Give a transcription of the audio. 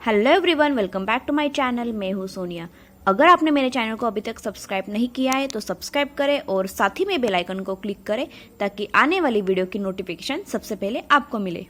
Hello everyone, welcome back to my channel. मैं हूँ सोनिया। अगर आपने मेरे चैनल को अभी तक सब्सक्राइब नहीं किया है तो सब्सक्राइब करें और साथ ही में बेल आइकन को क्लिक करें ताकि आने वाली वीडियो की नोटिफिकेशन सबसे पहले आपको मिले।